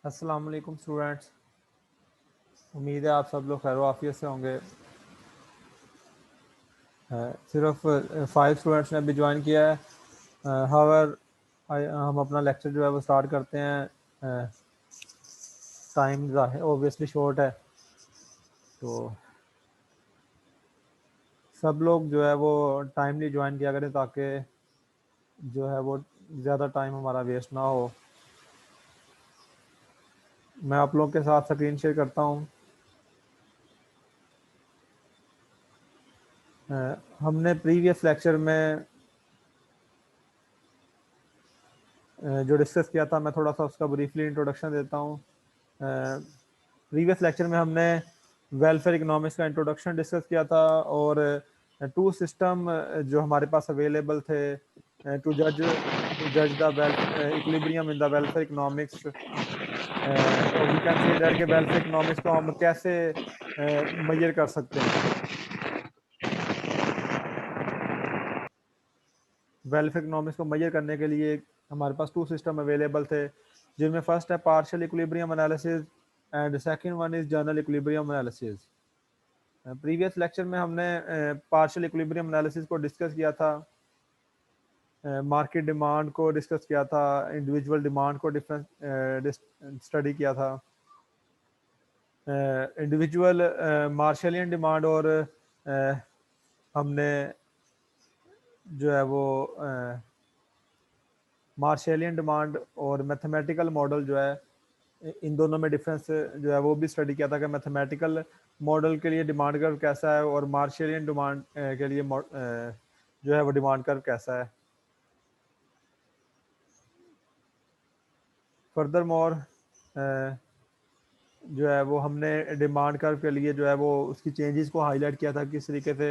अस्सलाम वालेकुम स्टूडेंट्स, उम्मीद है आप सब लोग खैर आफियत से होंगे। सिर्फ 5 स्टूडेंट्स ने अभी ज्वाइन किया है। हावर हम अपना लेक्चर जो है वो स्टार्ट करते हैं। टाइम ओबियसली शॉर्ट है, तो सब लोग जो है वो टाइमली ज्वाइन किया करें ताकि जो है वो ज़्यादा टाइम हमारा वेस्ट ना हो। मैं आप लोग के साथ स्क्रीन शेयर करता हूँ। हमने प्रीवियस लेक्चर में जो डिस्कस किया था, मैं थोड़ा सा उसका ब्रीफली इंट्रोडक्शन देता हूँ। प्रीवियस लेक्चर में हमने वेलफेयर इकोनॉमिक्स का इंट्रोडक्शन डिस्कस किया था और टू सिस्टम जो हमारे पास अवेलेबल थे टू जज the equilibrium in the welfare economics. और वी कैन से दैट के वेलफेयर इकोनॉमिक्स को हम कैसे मेजर कर सकते हैं। वेलफेयर इकोनॉमिक्स को मेजर करने के लिए हमारे पास टू सिस्टम अवेलेबल थे, जिनमें फर्स्ट है partial equilibrium analysis and second one is general equilibrium analysis. Previous lecture में हमने पार्शियल इक्विलिब्रियम एनालिसिस को डिस्कस किया था, मार्केट डिमांड को डिस्कस किया था, इंडिविजुअल डिमांड को डिफरेंस स्टडी किया था। इंडिविजुअल मार्शलियन डिमांड और हमने जो है वो मार्शलियन डिमांड और मैथमेटिकल मॉडल जो है, इन दोनों में डिफरेंस जो है वो भी स्टडी किया था कि मैथमेटिकल मॉडल के लिए डिमांड कर्व कैसा है और मार्शलियन डिमांड के लिए जो है वो डिमांड कर्व कैसा है। फर्दर मोर जो है वो हमने डिमांड कर्व के लिए जो है वो उसकी चेंजेस को हाईलाइट किया था, किस तरीके से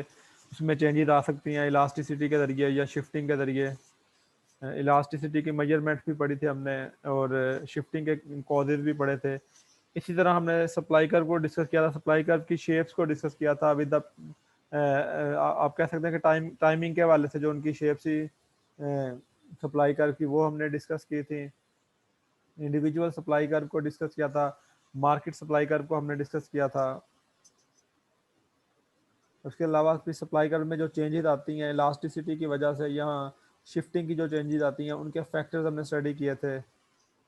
उसमें चेंजेस आ सकती हैं इलास्टिसिटी के ज़रिए या शिफ्टिंग के ज़रिए। इलास्टिसिटी की मेजरमेंट भी पढ़ी थी हमने और शिफ्टिंग के कॉजेज भी पढ़े थे। इसी तरह हमने सप्लाई कर्व को डिस्कस किया था, सप्लाई कर्व की शेप्स को डिस्कस किया था विद द आप कह सकते हैं कि टाइमिंग के हवाले से जो उनकी शेप्स थी सप्लाई कर्व की, वो हमने डिस्कस की थी। इंडिविजुअल सप्लाई कर्व को डिस्कस किया था, मार्केट सप्लाई कर्व को हमने डिस्कस किया था। उसके अलावा फिर सप्लाई कर्व में जो चेंजेस आती हैं इलास्टिसिटी की वजह से या शिफ्टिंग की जो चेंजेस आती हैं, उनके फैक्टर्स हमने स्टडी किए थे।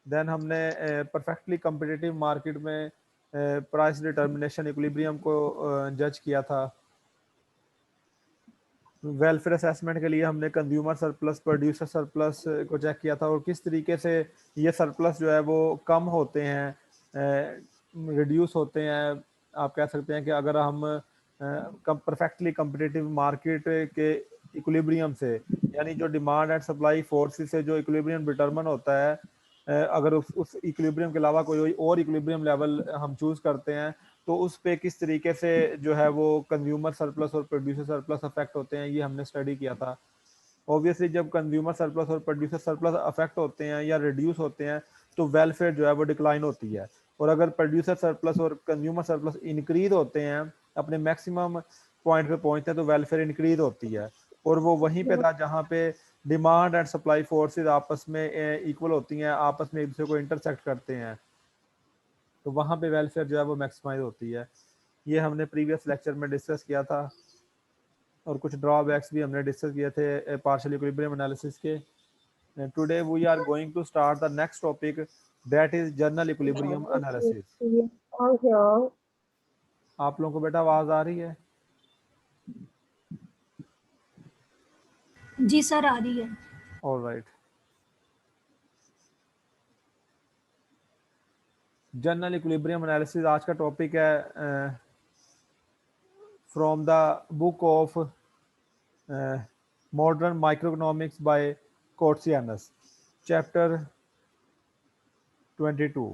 देन हमने परफेक्टली कम्पिटिटिव मार्केट में प्राइस डिटर्मिनेशन इक्विलिब्रियम को जज किया था। वेलफेयर असेसमेंट के लिए हमने कंज्यूमर सरप्लस प्रोड्यूसर सरप्लस को चेक किया था और किस तरीके से ये सरप्लस जो है वो कम होते हैं, रिड्यूस होते हैं। आप कह सकते हैं कि अगर हम परफेक्टली कम्पिटिटिव मार्केट के इक्विलिब्रियम से, यानी जो डिमांड एंड सप्लाई फोर्सेस से जो इक्विलिब्रियम डिटरमिन होता है, अगर उस इक्विलिब्रियम के अलावा कोई और इक्विलिब्रियम लेवल हम चूज करते हैं तो उस पे किस तरीके से जो है वो कंज्यूमर सरप्लस और प्रोड्यूसर सरप्लस अफेक्ट होते हैं, ये हमने स्टडी किया था। ऑब्वियसली जब कंज्यूमर सरप्लस और प्रोड्यूसर सरप्लस अफेक्ट होते हैं या रिड्यूस होते हैं तो वेलफेयर जो है वो डिक्लाइन होती है, और अगर प्रोड्यूसर सरप्लस और कंज्यूमर सरप्लस इंक्रीज होते हैं, अपने मैक्सिमम पॉइंट पे पहुंचते हैं, तो वेलफेयर इंक्रीज होती है। और वो वहीं पे था जहाँ पे डिमांड एंड सप्लाई फोर्सेज आपस में इक्वल होती हैं, आपस में एक दूसरे को इंटरसेक्ट करते हैं, तो वहाँ पे वेलफेयर जो है वो मैक्सिमाइज होती है। ये हमने प्रीवियस लेक्चर में डिस्कस किया था और कुछ ड्रॉबैक्स भी हमने डिस्कस किए थे पार्शियल इक्विलिब्रियम एनालिसिस के। Today we are going to start the next topic, that is general equilibrium analysis. आप लोगों को बेटा आवाज आ रही है? जी सर, आ रही है। ऑलराइट। जनरल इक्विलिब्रियम एनालिसिस आज का टॉपिक है from the book of modern microeconomics by Koutsoyiannis, chapter 22।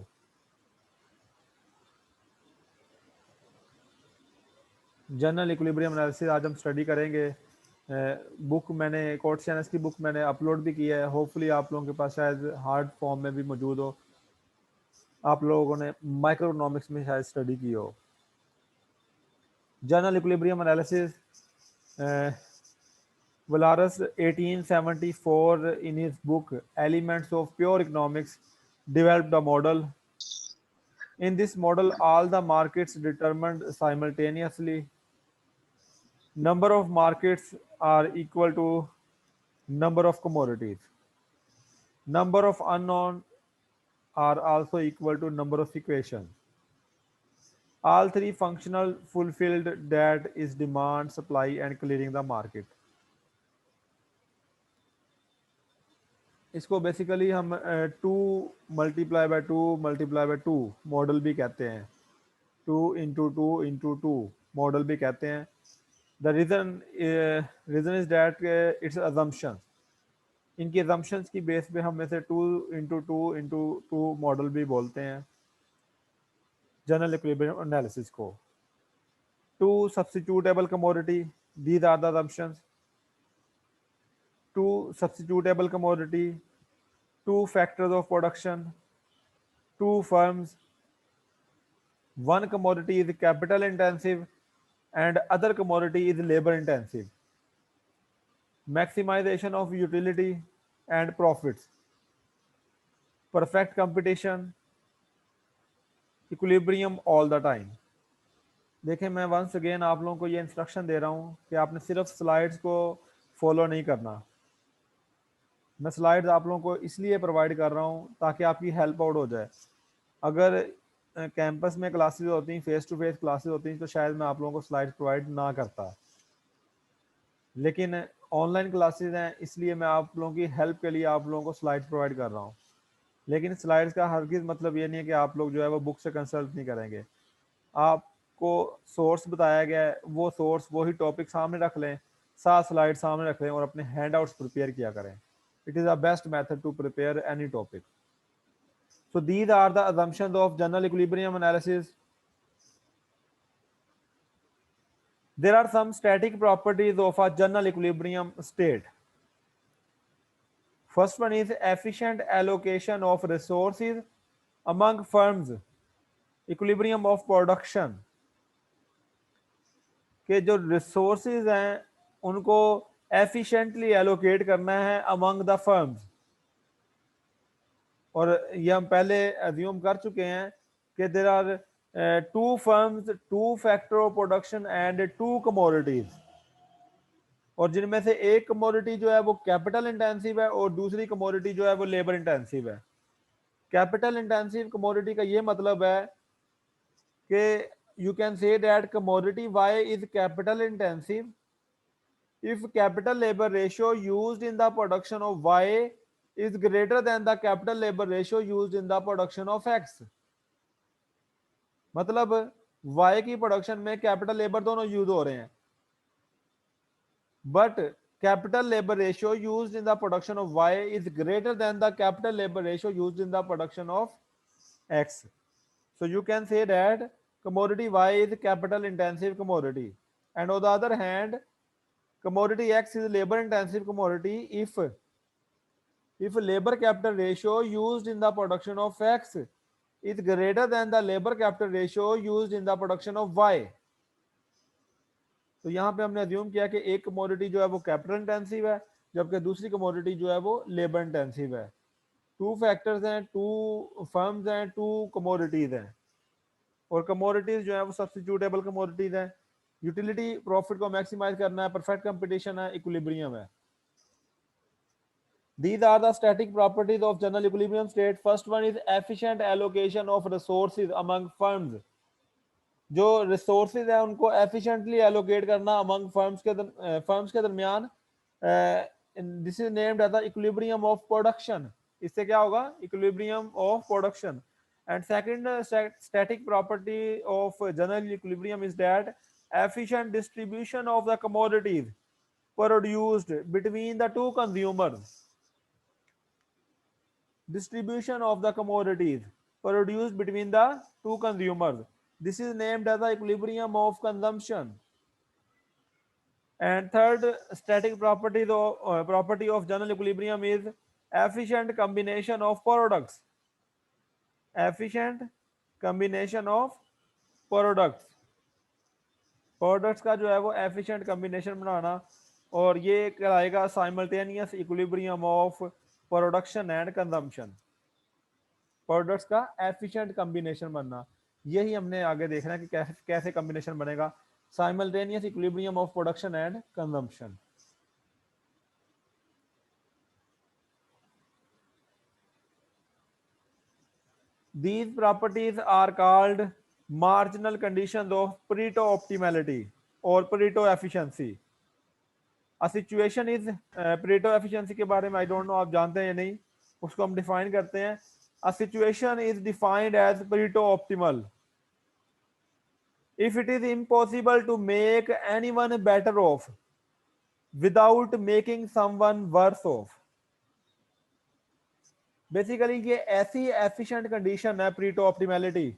General equilibrium analysis आज हम स्टडी करेंगे। बुक मैंने कोर्ट्सियानस की बुक मैंने अपलोड भी की है, होपफुली आप लोगों के पास शायद हार्ड फॉर्म में भी मौजूद हो, आप लोगों ने माइक्रोइकोनॉमिक्स में शायद स्टडी की हो। General equilibrium analysis, Wallace 1874 in his book Elements of Pure Economics developed a model In this model, all the markets determined simultaneously. Number of markets are equal to number of commodities. Number of unknown are also equal to number of equations. All three functional fulfilled, that is demand, supply and clearing the market. इसको basically हम 2 × 2 × 2 model भी कहते हैं, 2 × 2 × 2 model भी कहते हैं. The reason is that it's assumption. इनकी assumptions की बेस पे हम इसे 2 × 2 × 2 मॉडल भी बोलते हैं जनरल इक्विलिब्रियम एनालिसिस को. 2 substitutable commodity, these are the assumptions. 2 substitutable commodity, 2 factors of production, 2 firms, one commodity is capital intensive and other commodity is labor intensive. Maximization of utility and profits, perfect competition, equilibrium all the time. देखें, मैं once again आप लोगों को ये instruction दे रहा हूँ कि आपने सिर्फ स्लाइड्स को फॉलो नहीं करना. मैं स्लाइड्स आप लोगों को इसलिए प्रोवाइड कर रहा हूँ ताकि आपकी हेल्प आउट हो जाए. अगर कैंपस में क्लासेस होती, फेस टू फेस क्लासेस होती, तो शायद मैं आप लोगों को स्लाइड्स प्रोवाइड ना करता. लेकिन ऑनलाइन क्लासेस हैं, इसलिए मैं आप लोगों की हेल्प के लिए आप लोगों को स्लाइड्स प्रोवाइड कर रहा हूँ. लेकिन स्लाइड्स का हरगिज़ मतलब ये नहीं है कि आप लोग जो है वो बुक से कंसल्ट नहीं करेंगे. आपको सोर्स बताया गया है, वो सोर्स वही टॉपिक सामने रख लें, 7 स्लाइड सामने रख लें और अपने हैंड आउट्स प्रिपेयर किया करें. It is the best method to prepare any topic. So these are the assumptions of general equilibrium analysis. There are some static properties of a general equilibrium state. First one is efficient allocation of resources among firms. Equilibrium of production के जो resources हैं उनको efficiently allocate करना है among the firms. और ये हम पहले assume कर चुके हैं कि there are 2 firms, 2 factor of production and 2 commodities. और जिनमें से एक कमोडिटी जो है वो कैपिटल इंटेंसिव है और दूसरी कमोडिटी जो है वो लेबर इंटेंसिव है. कैपिटल इंटेंसिव कमोडिटी का ये मतलब है कि you can say that commodity Y is capital intensive if capital labour ratio used in the production of Y is greater than the capital labour ratio used in the production of X. मतलब Y की production में capital labour दोनों use हो रहे हैं, but capital labor ratio used in the production of Y is greater than the capital labor ratio used in the production of X. So you can say that commodity Y is capital intensive commodity, and on the other hand commodity X is labor intensive commodity if labor capital ratio used in the production of X is greater than the labor capital ratio used in the production of Y. तो यहाँ पे हमने assume किया कि एक commodity जो है वो कैपिटल इंटेंसिव है जबकि दूसरी कमोडिटी जो है वो लेबर इंटेंसिव है. 2 फैक्टर्स हैं, 2 फर्म्स हैं, 2 कमोडिटीज हैं और कमोडिटीज जो है वो सब्स्टिट्यूटेबल कमोडिटीज हैं. यूटिलिटी प्रॉफिट को मैक्सिमाइज करना है, परफेक्ट कंपटीशन है, इक्विलिब्रियम है. These are the static properties of general equilibrium state. First one is efficient allocation of resources among firms. जो रिसोर्सेज है उनको एफिशिएंटली एलोकेट करना अमंग फर्म्स के दरमियान. This is named as the equilibrium of production. इससे क्या होगा? Equilibrium of production. And second static property of general equilibrium is that efficient distribution of the commodities produced between the two consumers. Distribution of the commodities produced between the two consumers. This is named as the equilibrium of consumption. And third static property of general equilibrium is efficient combination of products. Efficient combination of products. Products का जो है वो efficient combination बनाना और ये कहलाएगा simultaneous equilibrium of production and consumption. Products का efficient combination बनना। यही हमने आगे देखना है कि कैसे कैसे कॉम्बिनेशन बनेगा। Simultaneous equilibrium of production and consumption. These properties are called marginal conditions of Pareto optimality or Pareto efficiency. A situation is Pareto efficiency के बारे में आई डोंट नो आप जानते हैं या नहीं, उसको हम डिफाइन करते हैं। A situation is defined as Pareto optimal if it is impossible to make anyone better off without making someone worse off. Basically ये ऐसी एफिशिएंट कंडीशन है परीटो ऑप्टिमैलिटी।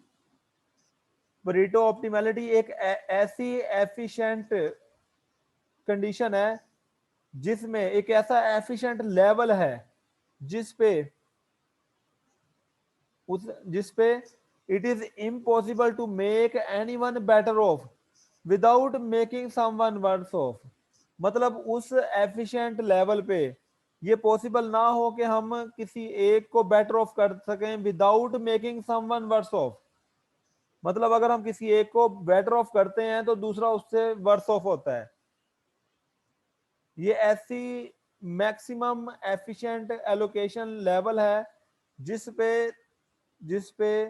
परीटो ऑप्टिमैलिटी एक ऐसी एफिशिएंट कंडीशन है जिसमें एक ऐसा एफिशिएंट लेवल है जिसपे it is impossible to make anyone better off without making someone worse off. मतलब उस एफिशिएंट लेवल पे ये पॉसिबल ना हो कि हम किसी एक को बेटर ऑफ कर सकें without making someone worse off. मतलब अगर हम किसी एक को बेटर ऑफ करते हैं तो दूसरा उससे वर्स ऑफ होता है। ये ऐसी मैक्सिमम एफिशिएंट एलोकेशन लेवल है जिस पे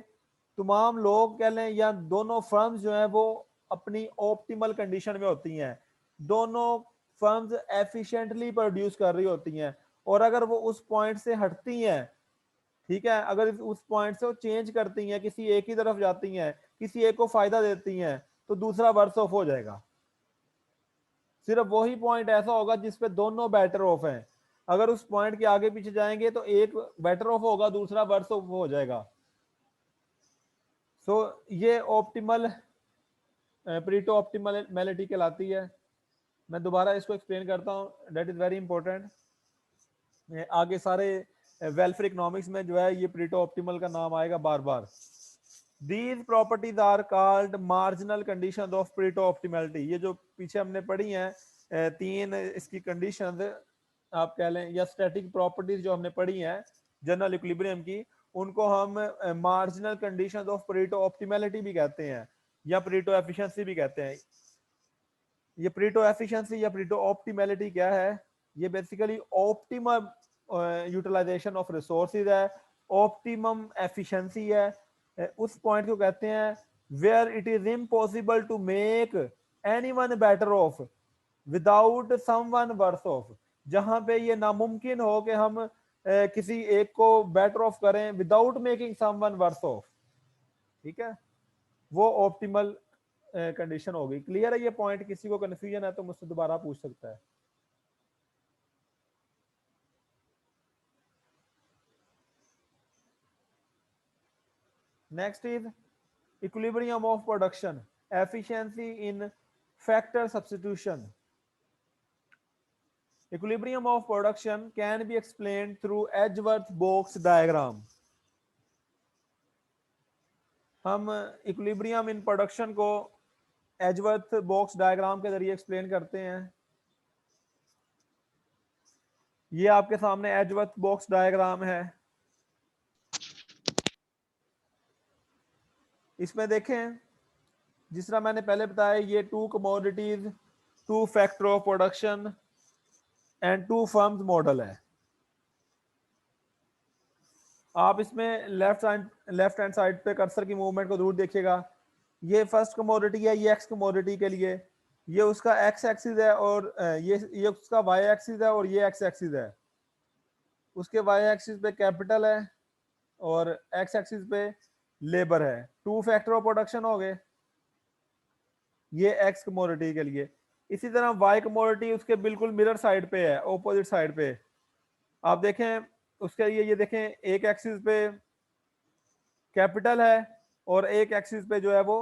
तमाम लोग कह लें या दोनों फर्म्स जो हैं वो अपनी ऑप्टिमल कंडीशन में होती हैं। दोनों फर्म्स एफिशिएंटली प्रोड्यूस कर रही होती हैं और अगर वो उस पॉइंट से हटती हैं, ठीक है, अगर उस पॉइंट से वो चेंज करती हैं, किसी एक ही तरफ जाती हैं, किसी एक को फायदा देती हैं, तो दूसरा वर्स ऑफ हो जाएगा। सिर्फ वही पॉइंट ऐसा होगा जिसपे दोनों बेटर ऑफ हैं। अगर उस पॉइंट के आगे पीछे जाएंगे तो एक बेटर ऑफ होगा, दूसरा वर्स ऑफ हो जाएगा। सो ये ऑप्टिमल परीटो ऑप्टिमैलिटी कहलाती है। मैं दोबारा इसको एक्सप्लेन करता हूँ, दैट इज वेरी इंपॉर्टेंट। आगे सारे वेलफेयर इकोनॉमिक्स में जो है ये परीटो ऑप्टिमल का नाम आएगा बार बार। These properties are called marginal conditions of Pareto optimality। ये जो पीछे हमने पढ़ी हैं तीन इसकी कंडीशंस आप कह लें या स्टैटिक प्रॉपर्टीज जो हमने पढ़ी हैं जनरल इक्विलिब्रियम की, उनको हम marginal conditions of Pareto optimality भी कहते हैं या Pareto efficiency भी कहते हैं। ये Pareto efficiency या Pareto optimality क्या है? ये basically optimum utilisation of resources है, ऑप्टिमम एफिशिएंसी है। उस पॉइंट को कहते हैं where it is impossible to make anyone better off without someone worse off. जहां पे ये नामुमकिन हो कि हम किसी एक को बेटर ऑफ करें without making someone worse off. ठीक है, वो ऑप्टिमल कंडीशन होगी। क्लियर है ये पॉइंट? किसी को कंफ्यूजन है तो मुझसे दोबारा पूछ सकता है। Next is equilibrium of production, efficiency in factor substitution. Equilibrium of production can be explained through Edgeworth-Box diagram. हम इक्विलिब्रियम इन प्रोडक्शन को एजवर्थ बॉक्स डायग्राम के जरिए एक्सप्लेन करते हैं। ये आपके सामने एजवर्थ बॉक्स डायग्राम है। इसमें देखें जिस तरह मैंने पहले बताया, ये two commodities, two factor of production and two firms model है। आप इसमें लेफ्ट हैंड साइड पे कर्सर की मूवमेंट को जरूर देखिएगा। ये फर्स्ट कमोडिटी है, ये एक्स कमोडिटी के लिए, ये उसका एक्स एक्सिस है और ये उसका वाई एक्सिस है और ये एक्स एक्सिस है। उसके वाई एक्सिस पे कैपिटल है और एक्स एक्सिस पे लेबर है। टू फैक्टर ऑफ प्रोडक्शन हो गए ये एक्स कमोडिटी के लिए। इसी तरह वाई कमोडिटी उसके बिल्कुल मिरर साइड पे है, ऑपोजिट साइड पे। आप देखें उसके लिए, ये देखें एक एक्सिस पे कैपिटल है और एक एक्सिस पे जो है वो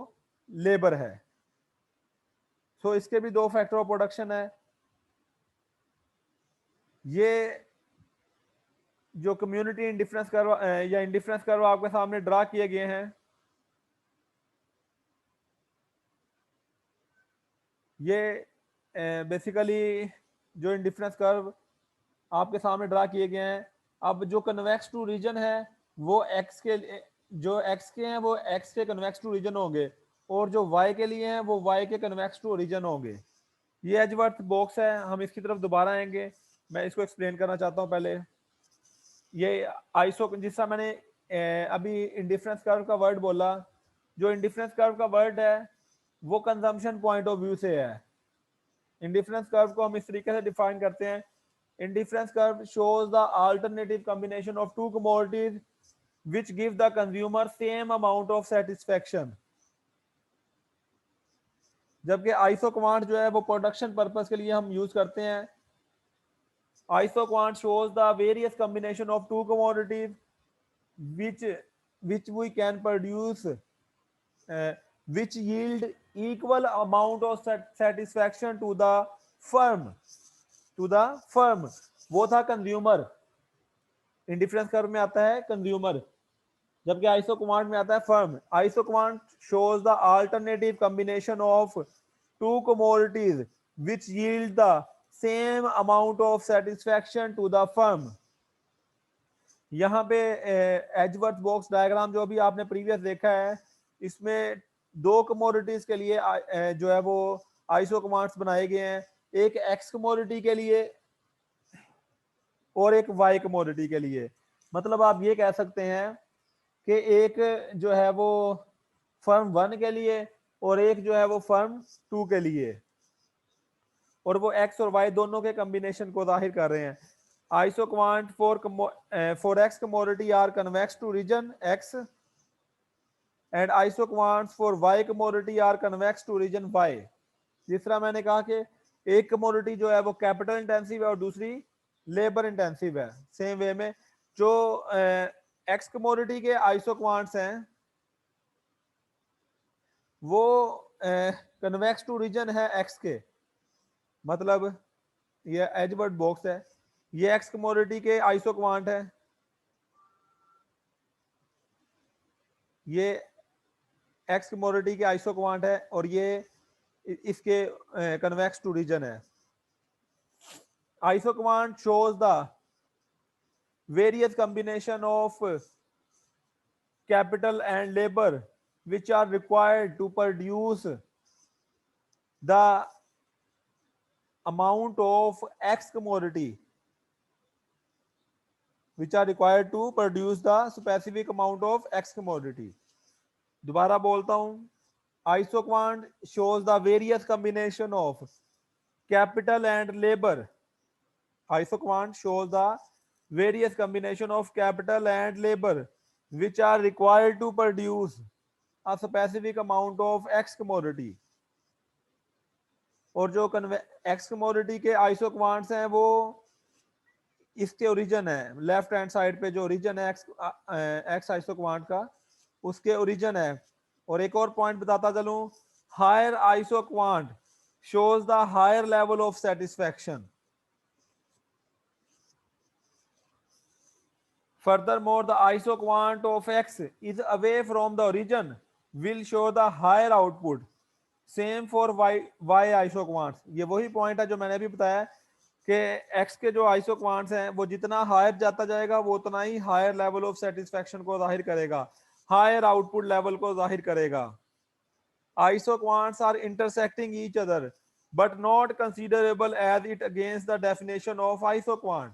लेबर है। सो इसके भी दो फैक्टर ऑफ प्रोडक्शन है। ये जो कम्युनिटी इंडिफरेंस कर्व या इंडिफरेंस कर्व आपके सामने ड्रा किए गए हैं, ये बेसिकली जो इंडिफरेंस कर्व आपके सामने ड्रा किए गए हैं। अब जो कन्वेक्स टू रीजन है वो एक्स के जो एक्स के हैं वो एक्स के कन्वेक्स टू रीजन होंगे, और जो वाई के लिए हैं वो वाई के कन्वेक्स टू ओरिजिन होंगे। ये एजवर्थ बॉक्स है, हम इसकी तरफ दोबारा आएंगे, मैं इसको एक्सप्लेन करना चाहता हूँ पहले। ये आइसो, जिसका मैंने अभी इंडिफरेंस कर्व का वर्ड बोला, जो इंडिफरेंस कर्व का वर्ड है वो कंजम्पशन पॉइंट ऑफ व्यू से है। इंडिफरेंस कर्व को हम इस तरीके से डिफाइन करते हैं, indifference curve shows the alternative combination of two commodities which give the consumer same amount of satisfaction। जबकि आइसो क्वांट जो है वो प्रोडक्शन पर्पस के लिए हम यूज करते हैं। Isoquant shows the various combination of two commodities which which we can produce which yield equal amount of satisfaction to the firm, to the firm। वो था कंज्यूमर, इंडिफरेंस कर्व में आता है कंज्यूमर, जबकि iso quant में आता है firm. Isoquant shows the alternative combination of two commodities which yield the same amount of satisfaction to the firm. यहाँ पे एजवर्थ बॉक्स डायग्राम जो अभी आपने प्रीवियस देखा है, इसमें दो कमोडिटीज के लिए जो है वो आइसो क्वांट्स बनाए गए हैं, एक एक्स कमोडिटी के लिए और एक वाई कमोडिटी के लिए। मतलब आप ये कह सकते हैं कि एक जो है वो फर्म 1 के लिए और एक जो है वो फर्म 2 के लिए, और वो एक्स और वाई दोनों के कॉम्बिनेशन को जाहिर कर रहे हैं। Isoquant for X commodity are convex to region X and isoquants for Y commodity are convex to region Y. जिस तरह मैंने कहा कि एक कमोडिटी जो है वो कैपिटल इंटेंसिव है और दूसरी लेबर इंटेंसिव है, सेम वे में जो एक्स कमोडिटी के आइसो क्वांट्स हैं वो कन्वेक्स टू रीजन है एक्स के। मतलब ये एजवर्थ बॉक्स है, ये एक्स कमोडिटी के आइसो क्वांट है, ये एक्स कमोडिटी के आइसो क्वांट है, और ये इसके कन्वेक्स टू रीजन है। Iso quant shows the various combination of capital and labor which are required to produce the amount of X commodity, which are required to produce the specific amount of X commodity। दोबारा बोलता हूं, isoquant shows the various combination of capital and labor। Isoquant shows the various combination of capital and labor which are required to produce a specific amount of X commodity। और जो x commodity के iso quants हैं वो इसके origin है, left hand side पे जो origin है एक्स आइसो क्वांट का, उसके ओरिजिन है। और एक और पॉइंट बताता चलूं, higher isoquant shows the higher level of satisfaction. Furthermore, the iso quant of x is away from the origin will show the higher output। Same for Y isoquants. ये वही point है जो मैंने भी बताया कि x के जो आइसो क्वांट्स हैं वो जितना हायर जाता जाएगा वो उतना ही हायर लेवल ऑफ सेटिस्फैक्शन को जाहिर करेगा, हायर आउटपुट लेवल को जाहिर करेगा। Isoquants are intersecting each other but not considerable as it against the definition of isoquant.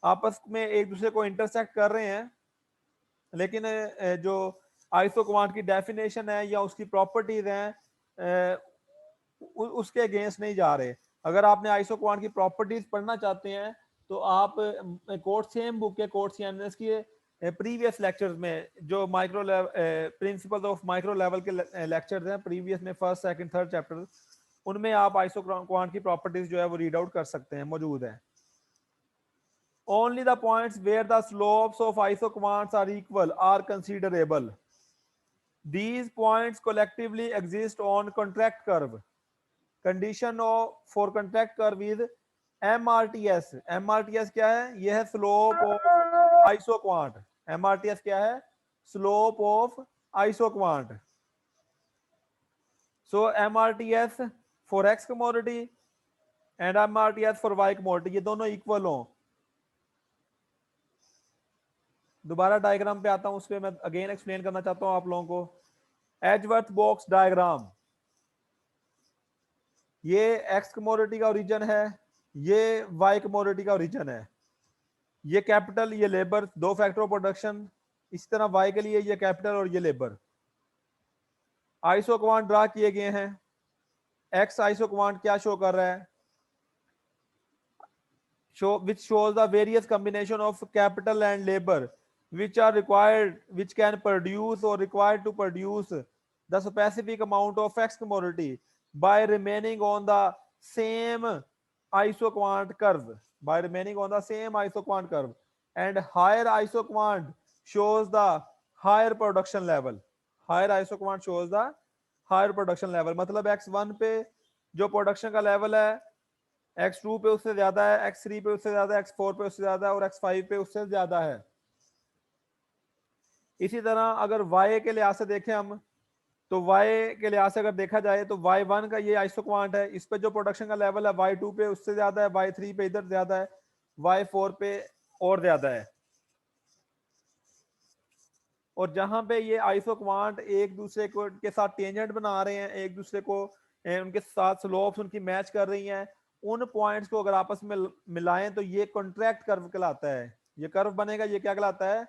आपस में एक दूसरे को इंटरसेक्ट कर रहे हैं, लेकिन जो आइसो क्वांट की डेफिनेशन है या उसकी प्रॉपर्टीज हैं उसके अगेंस्ट नहीं जा रहे। अगर आपने आइसो क्वांट की प्रॉपर्टीज पढ़ना चाहते हैं तो आप कोर्स सेम बुक के कोर्स की प्रीवियस लेक्चर्स में जो micro principles of micro level के लेक्चर्स हैं प्रीवियस में, फर्स्ट सेकंड थर्ड चैप्टर, उनमें आप आइसो क्वांट की प्रॉपर्टीज जो है वो रीड आउट कर सकते हैं, मौजूद है। Only the points where the slopes of isoquants are equal are considerable। These points collectively exist on contract curve। Condition for contract curve is MRTS। MRTS क्या है? यह है slope of isoquant। MRTS क्या है? Slope of isoquant। So MRTS for X commodity and MRTS for Y commodity ये दोनों equal हों दोबारा डायग्राम पे आता हूं, उस पर मैं अगेन एक्सप्लेन करना चाहता हूं आप लोगों को। एजवर्थ बॉक्स डायग्राम, ये एक्स कमोडिटी का ओरिजिन है, ये वाई कमोडिटी का ओरिजिन है। ये कैपिटल, ये लेबर, दो फैक्टर ऑफ प्रोडक्शन। इसी तरह वाई के लिए ये कैपिटल और ये लेबर। आइसो कमांड ड्रा किए गए हैं। एक्स आइसो कमांड क्या शो कर रहा है? which shows the various combination of capital and labor which are required, which can produce or required to produce the specific amount of x commodity by remaining on the same isoquant curve, by remaining on the same isoquant curve. And higher isoquant shows the higher production level, higher isoquant shows the higher production level। मतलब x1 पे जो production का level है, x2 पे उससे ज्यादा है, x3 पे उससे ज्यादा है, x4 पे उससे ज्यादा है और x5 पे उससे ज्यादा है। इसी तरह अगर y के लिहाज से देखें हम, तो y के लिहाज से अगर देखा जाए तो y1 का ये आइसोक्वांट है, इस पे जो प्रोडक्शन का लेवल है y2 पे उससे ज्यादा है, y3 पे इधर ज्यादा है, y4 पे और ज्यादा है। और जहां पे ये आइसोक्वांट एक दूसरे को के साथ टेंजेंट बना रहे हैं, एक दूसरे को उनके साथ स्लोप्स उनकी मैच कर रही हैं, उन पॉइंट्स को अगर आपस में मिलाएं तो ये कॉन्ट्रैक्ट कर्व कहलाता है। ये कर्व बनेगा, ये क्या कहलाता है?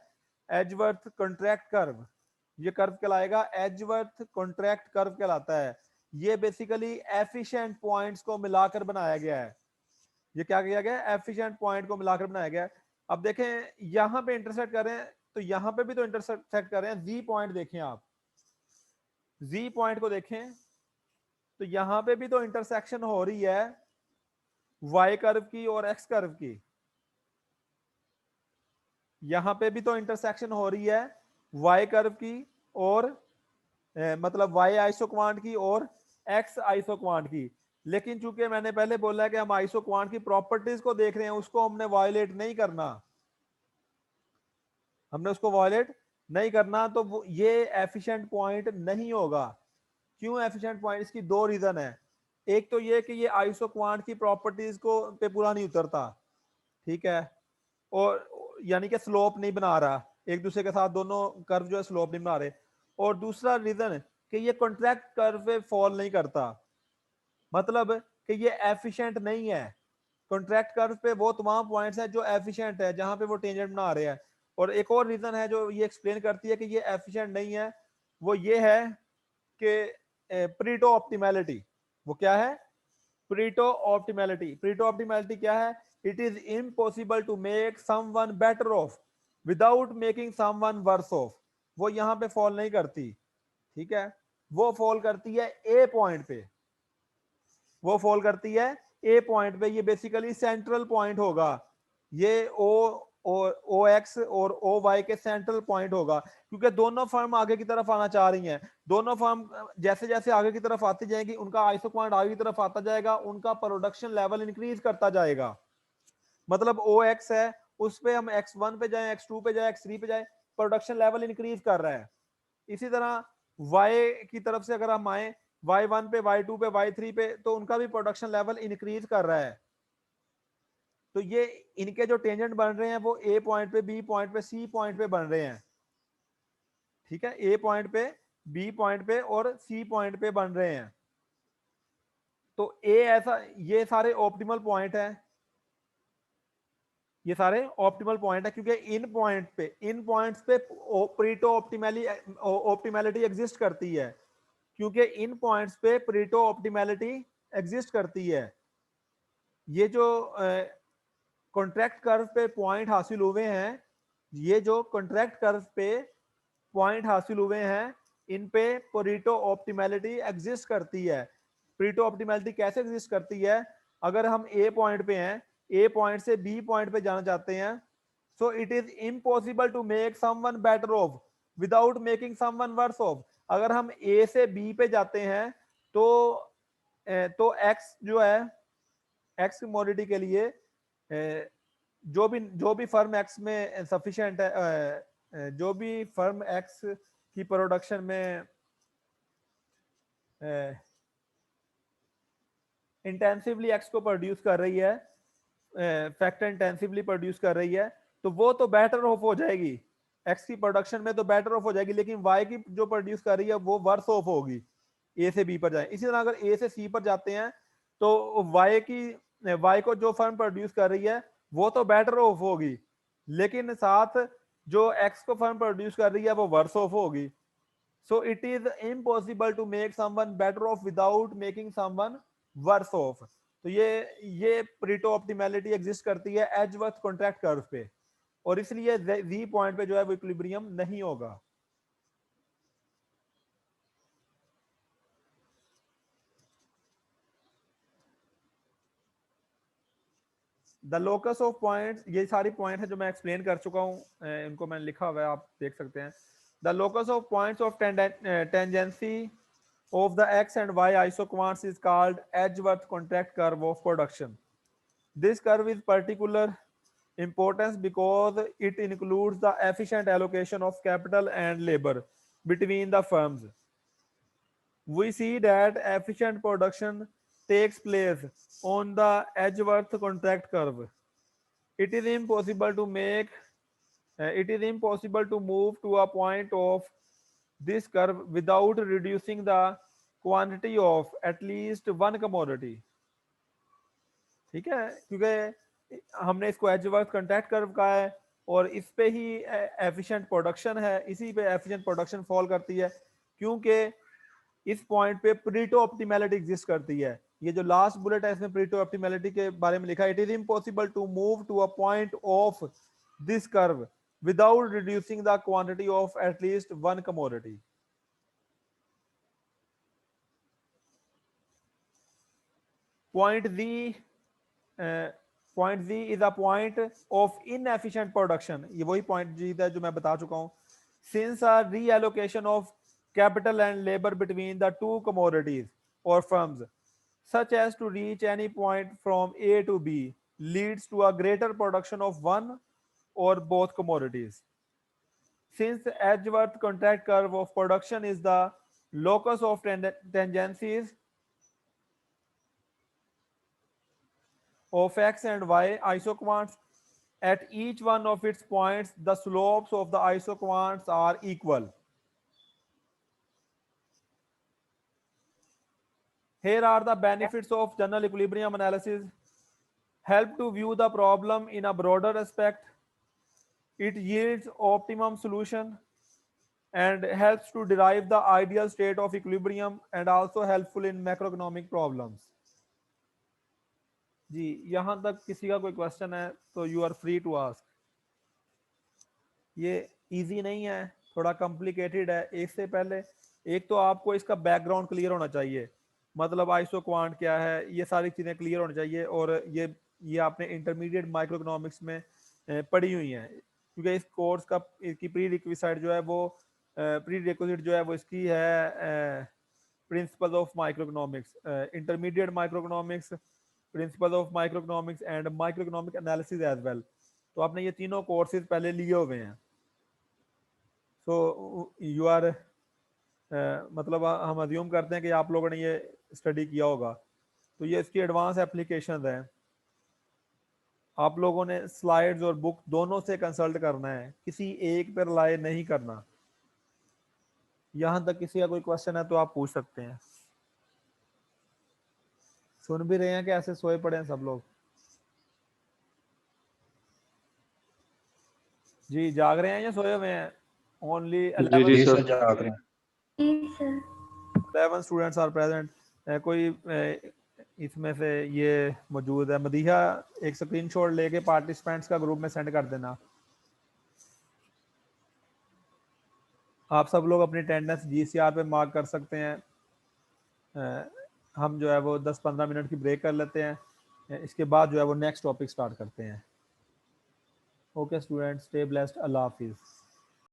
Edgeworth contract curve. ये कर्व कहलाएगा एजवर्थ कॉन्ट्रैक्ट कर्व कहलाता है। ये बेसिकली एफिशिएंट पॉइंट्स को मिलाकर बनाया गया है। ये क्या किया गया? एफिशिएंट पॉइंट को मिलाकर बनाया गया है। अब देखें यहां पे इंटरसेक्ट कर रहे हैं, तो यहां पे भी तो इंटरसेक्ट कर रहे हैं। जी पॉइंट देखें आप, जी पॉइंट को देखें तो यहां पे भी तो इंटरसेक्शन हो रही है वाई कर्व की और एक्स कर्व की। यहां पे भी तो इंटरसेक्शन हो रही है वाई कर्व की और मतलब वाई आइसोक्वांट की और एक्स आइसोक्वांट की। लेकिन चूंकि मैंने पहले बोला है कि हम आइसोक्वांट की प्रॉपर्टीज को देख रहे हैं, उसको हमने वायलेट नहीं करना, हमने उसको वायलेट नहीं करना, तो वो ये एफिशिएंट पॉइंट नहीं होगा। क्यों एफिशिएंट पॉइंट? इसकी दो रीजन है। एक तो ये कि ये आइसोक्वांट की प्रॉपर्टीज को पे पूरा नहीं उतरता, ठीक है, और यानी कि स्लोप नहीं बना रहा, एक दूसरे के साथ दोनों कर्व जो है स्लोप नहीं बना रहे। और दूसरा रीजन कि ये कॉन्ट्रैक्ट कर्व पे फॉल नहीं करता, मतलब कि ये एफिशिएंट नहीं है। कॉन्ट्रैक्ट कर्व पे वो तमाम पॉइंट्स हैं जो एफिशिएंट है, जहां पे वो टेंजेंट बना रहे हैं। और एक और रीजन है जो ये एक्सप्लेन करती है कि ये एफिशिएंट नहीं है, वो ये है कि प्रीटो ऑप्टिमैलिटी। वो क्या है? प्रीटो ऑप्टिमैलिटी। प्रीटो ऑप्टिमैलिटी क्या है? It is impossible to make someone better off without making someone worse off. वो यहां पे फॉल नहीं करती, ठीक है, वो फॉल करती है ए पॉइंट पे, वो फॉल करती है ए पॉइंट पे। ये बेसिकली सेंट्रल पॉइंट होगा, ये ओ एक्स और ओ वाई के सेंट्रल पॉइंट होगा, क्योंकि दोनों फर्म आगे की तरफ आना चाह रही हैं। दोनों फर्म जैसे जैसे आगे की तरफ आती जाएंगी, उनका आइसो पॉइंट आगे की तरफ आता जाएगा, उनका प्रोडक्शन लेवल इंक्रीज करता जाएगा। मतलब ओ एक्स है, उस पे हम x1 पे जाए, x2 पे जाए, x3 पे जाए, प्रोडक्शन लेवल इंक्रीज कर रहा है। इसी तरह y की तरफ से अगर हम आए, y1 पे, y2 पे, y3 पे, तो उनका भी प्रोडक्शन लेवल इंक्रीज कर रहा है। तो ये इनके जो टेंजेंट बन रहे हैं वो ए पॉइंट पे, बी पॉइंट पे, सी पॉइंट पे बन रहे हैं, ठीक है, ए पॉइंट पे, बी पॉइंट पे और सी पॉइंट पे बन रहे हैं। तो ए ऐसा, ये सारे ऑप्टिमल पॉइंट है, ये सारे ऑप्टिमल पॉइंट है, क्योंकि इन पॉइंट पे, इन पॉइंट्स पे प्रीटो ऑप्टिमैलिटी एग्जिस्ट करती है, क्योंकि इन पॉइंट्स पे प्रीटो ऑप्टिमैलिटी एग्जिस्ट करती है। ये जो कॉन्ट्रैक्ट कर्व पे पॉइंट हासिल हुए हैं, ये जो कॉन्ट्रैक्ट कर्व पे पॉइंट हासिल हुए हैं, इन पे परीटो ऑप्टिमैलिटी एग्जिस्ट करती है। परीटो ऑप्टिमैलिटी कैसे एग्जिस्ट करती है? अगर हम ए पॉइंट पे हैं, ए पॉइंट से बी पॉइंट पे जाना चाहते हैं, so it is impossible to make someone better off without making someone worse off. अगर हम ए से बी पे जाते हैं तो एक्स जो है, एक्स कमोडिटी के लिए जो भी फर्म एक्स में सफिशिएंट है, जो भी फर्म एक्स की प्रोडक्शन में इंटेंसिवली एक्स को प्रोड्यूस कर रही है, फैक्टर इंटेंसिवली प्रोड्यूस कर रही है, तो वो तो बेटर ऑफ हो जाएगी। एक्स की प्रोडक्शन में तो बेटर ऑफ हो जाएगी, लेकिन वाई की जो प्रोड्यूस कर रही है वो वर्स ऑफ होगी ए से बी पर जाए। इसी तरह अगर ए से सी पर जाते हैं तो वाई को जो फर्म प्रोड्यूस कर रही है वो तो बेटर ऑफ होगी, लेकिन साथ जो एक्स को फर्म प्रोड्यूस कर रही है वो वर्स ऑफ होगी। So it is impossible to make someone better off without making someone worse off. तो ये प्रीटो ऑप्टिमैलिटी एग्जिस्ट करती है एजवर्थ कॉन्ट्रैक्ट कर्व पे, और इसलिए जी पॉइंट पे जो है वो इक्विलिब्रियम नहीं होगा। द लोकस ऑफ पॉइंट्स, ये सारी पॉइंट है जो मैं एक्सप्लेन कर चुका हूँ, इनको मैंने लिखा हुआ है, आप देख सकते हैं। The locus of points of tangency of the x and y isoquants is called Edgeworth contract curve of production. This curve is particular importance because it includes the efficient allocation of capital and labor between the firms. We see that efficient production takes place on the Edgeworth contract curve. It is impossible to move to a point of this curve without reducing the quantity of at least one commodity. ठीक है, क्योंकि हमने इसको Edgeworth contract curve कहा है और इस पे ही एफिशिएंट प्रोडक्शन है, इसी पे एफिशिएंट प्रोडक्शन फॉल करती है, क्योंकि इस पॉइंट पे प्रीटो ऑप्टिमैलिटी एग्जिस्ट करती है। ये जो लास्ट बुलेट है इसमें प्रीटो ऑप्टिमैलिटी के बारे में लिखा है, it is impossible to move to a point of this curve without reducing the quantity of at least one commodity. Point Z, point Z is a point of inefficient production. ये वही point G है जो मैं बता चुका हूँ। Since a reallocation of capital and labor between the two commodities or firms, such as to reach any point from A to B, leads to a greater production of one or both commodities. Since Edgeworth contract curve of production is the locus of tangencies of x and y isoquants, at each one of its points the slopes of the isoquants are equal. Here are the benefits of general equilibrium analysis. Help to view the problem in a broader aspect. It yields optimum solution and helps to derive the ideal state of equilibrium and also helpful in macroeconomic problems. जी, यहां तक किसी का कोई question है तो you are free to ask. ये easy नहीं है, थोड़ा कॉम्प्लिकेटेड है। एक से पहले एक तो आपको इसका बैकग्राउंड क्लियर होना चाहिए, मतलब आइसो क्वांट क्या है, ये सारी चीज़ें क्लियर होनी चाहिए, और ये आपने इंटरमीडिएट माइक्रो इकोनॉमिक्स में पढ़ी हुई हैं, क्योंकि इस कोर्स का इसकी प्री रिक्विजिट जो है वो प्री रिक्विजिट जो है वो इसकी है principle of micro economics, intermediate micro economics, principle of micro economics and micro economic analysis as well. तो आपने ये तीनों कोर्सेज पहले लिए हुए हैं। सो यू आर मतलब हम अज्यूम करते हैं कि आप लोगों ने ये स्टडी किया होगा। तो ये इसकी एडवांस एप्लीकेशन है, आप लोगों ने स्लाइड्स और बुक दोनों से कंसल्ट करना है, किसी एक पर रिलाय नहीं करना। यहां तक किसी का कोई क्वेश्चन है तो आप पूछ सकते हैं। सुन भी रहे हैं कि ऐसे सोए पड़े हैं सब लोग? जी जाग रहे हैं या सोए हुए हैं? ओनली 11 जाग रहे हैं। 11 स्टूडेंट्स आर प्रेजेंट। कोई इसमें से ये मौजूद है? मदीहा एक स्क्रीनशॉट लेके पार्टिसिपेंट्स का ग्रुप में सेंड कर देना। आप सब लोग अपनी अटेंडेंस जीसीआर पे मार्क कर सकते हैं। हम जो है वो 10-15 मिनट की ब्रेक कर लेते हैं, इसके बाद जो है वो नेक्स्ट टॉपिक स्टार्ट करते हैं। ओके स्टूडेंट्स, स्टे ब्लेस्ड, अल्लाह हाफिज़।